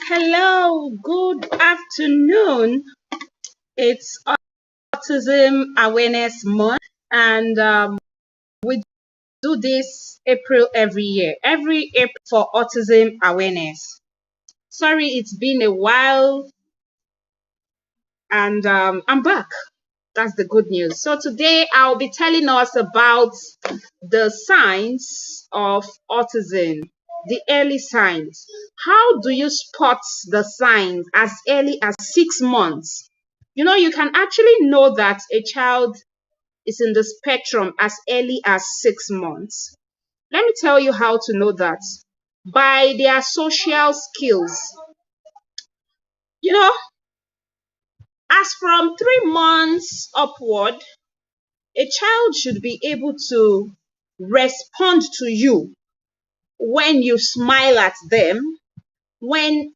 Hello, good afternoon. It's Autism Awareness Month, and we do this April every year, every April for Autism Awareness. Sorry, it's been a while, and I'm back. That's the good news. So today I'll be telling us about the signs of autism, the early signs. How do you spot the signs as early as 6 months? You can actually know that a child is in the spectrum as early as 6 months. Let me tell you how to know that. By their social skills. You know, as from 3 months upward, a child should be able to respond to you when you smile at them, when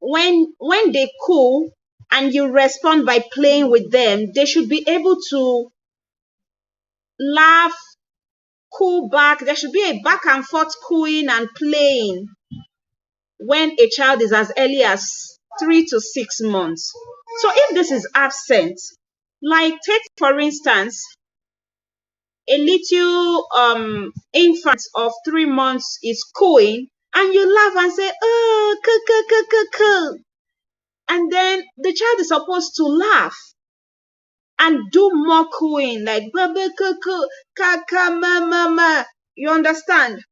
they cool and you respond by playing with them. They should be able to laugh, cool back. There should be a back and forth cooing and playing when a child is as early as 3 to 6 months. So if this is absent, like take for instance a little infant of 3 months is cooing and you laugh and say, oh, and then the child is supposed to laugh and do more cooing like baba cuckoo, kaka mama. You understand?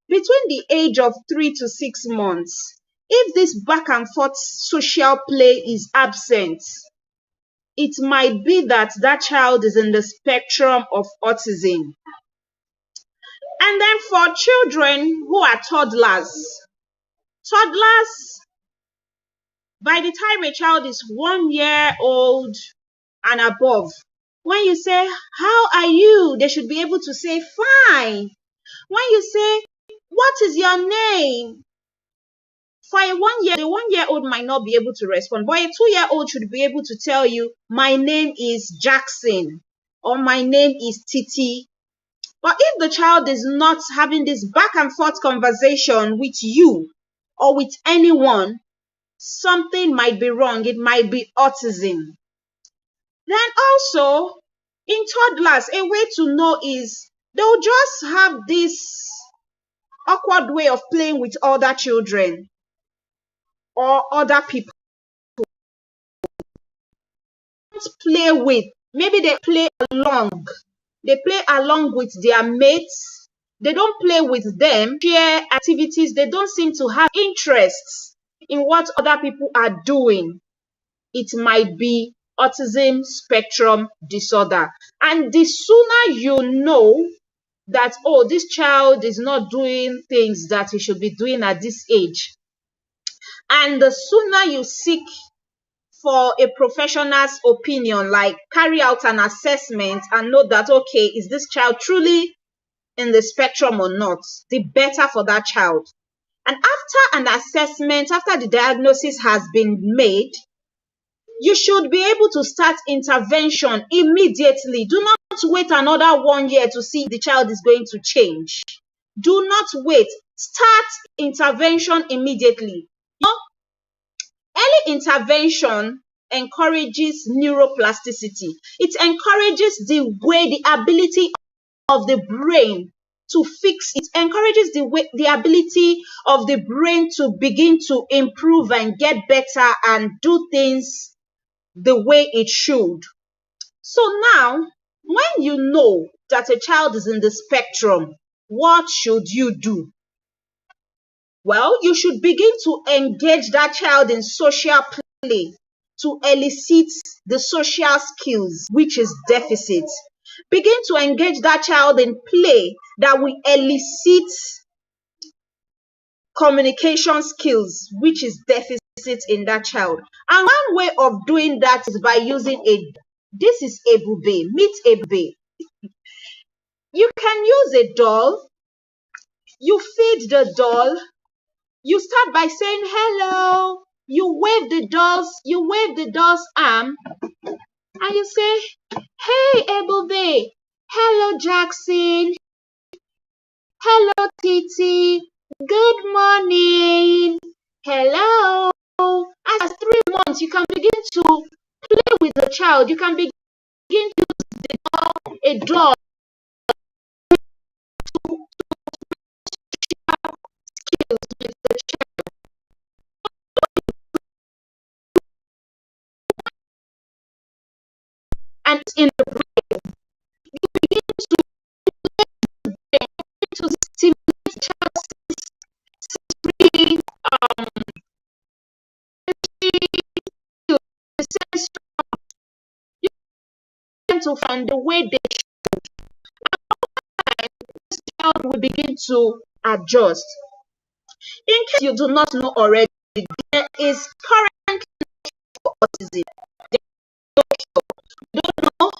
Between the age of 3 to 6 months, if this back and forth social play is absent, it might be that that child is in the spectrum of autism. And then for children who are toddlers, by the time a child is 1 year old and above, when you say, how are you? They should be able to say, fine. When you say, what is your name? For a 1 year, the 1 year old might not be able to respond, but a 2 year old should be able to tell you, my name is Jackson, or my name is Titi. But if the child is not having this back and forth conversation with you or with anyone, something might be wrong. It might be autism. Then also, in toddlers, a way to know is they'll just have this awkward way of playing with other children or other people. Play with, maybe they play along. They play along with their mates. They don't play with them, share activities. They don't seem to have interests in what other people are doing. It might be autism spectrum disorder. And the sooner you know that, oh, this child is not doing things that he should be doing at this age, and the sooner you seek for a professional's opinion, like carry out an assessment and know that, okay, is this child truly in the spectrum or not, the better for that child. And after an assessment, after the diagnosis has been made, you should be able to start intervention immediately. Do not wait another 1 year to see if the child is going to change. Do not wait. Start intervention immediately. Early intervention encourages neuroplasticity. It encourages the ability of the brain to fix. It encourages the ability of the brain to begin to improve and get better and do things the way it should. So now, when you know that a child is in the spectrum, what should you do? Well, you should begin to engage that child in social play to elicit the social skills, which is deficit. Begin to engage that child in play that will elicit communication skills, which is deficit in that child. And one way of doing that is by using this is Ebube, meet Ebube. You can use a doll. You feed the doll. You start by saying hello. You wave the doll's arm, and you say, hey, Ebube. Hello, Jackson. Hello, Titi. Good morning. Hello. child, you can begin to use a doll with the child, and in the brain, you begin to stimulate the child's sensory, the sense to find the way the child will begin to adjust. In case you do not know already, there is current autism. You don't know?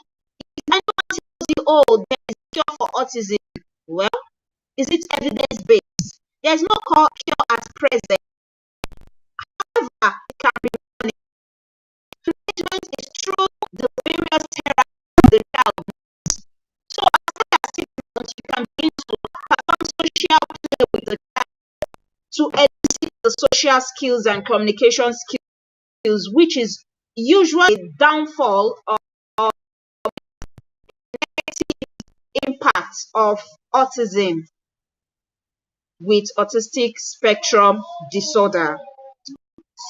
If anyone tells you, oh, there is a cure for autism, well, is it evidence based? There's no cure at present. However, it can be management is through the various therapies the child. So after 6 months, you can begin to perform social play with the child to elicit the social skills and communication skills, which is usually a downfall or impact of autism with autistic spectrum disorder.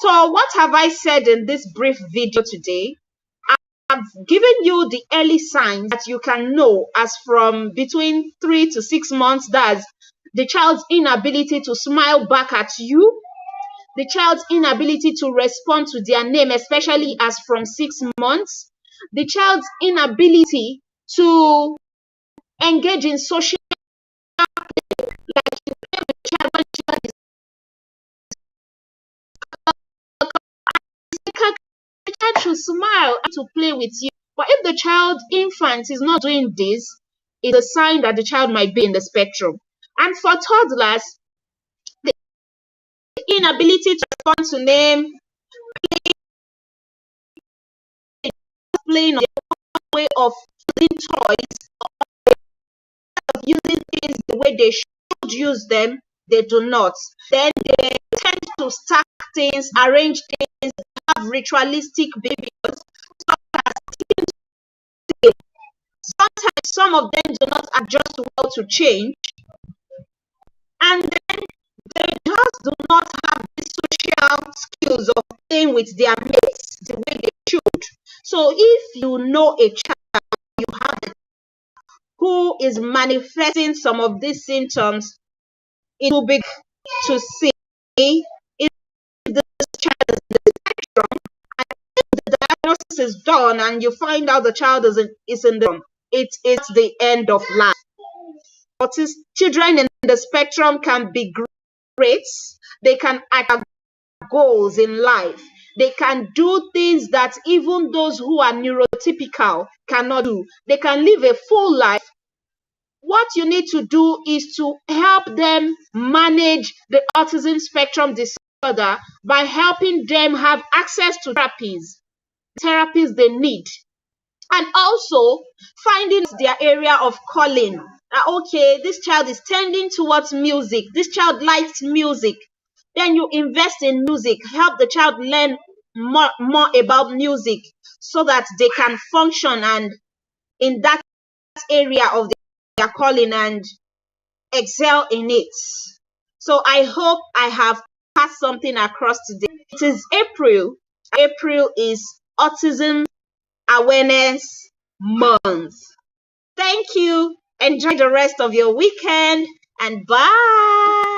So what have I said in this brief video today? I've given you the early signs that you can know as from between 3 to 6 months. That's the child's inability to smile back at you, the child's inability to respond to their name, especially as from 6 months, the child's inability to engage in social, like you play with the child when the child is the child should smile and to play with you. But if the child infant is not doing this, it's a sign that the child might be in the spectrum. And for toddlers, the inability to respond to name, playing on their way of using toys, of using things the way they should use them, they do not. Then they tend to stack things, arrange things, have ritualistic behaviors. Sometimes some of them do not adjust well to change, and then they just do not have the social skills of playing with their mates the way they should. So if you know a child you have who is manifesting some of these symptoms, it will be to see if this child is in the spectrum, and if the diagnosis is done and you find out the child is in the, it is the end of life. Autistic children in the spectrum can be great. They can achieve goals in life. They can do things that even those who are neurotypical cannot do. They can live a full life. What you need to do is to help them manage the autism spectrum disorder by helping them have access to therapies they need, and also finding their area of calling. Okay, this child is tending towards music, this child likes music, then you invest in music, help the child learn more about music so that they can function and in that area of their calling and excel in it. So I hope I have passed something across today. It is April. April is Autism Awareness Month. Thank you. Enjoy the rest of your weekend and bye.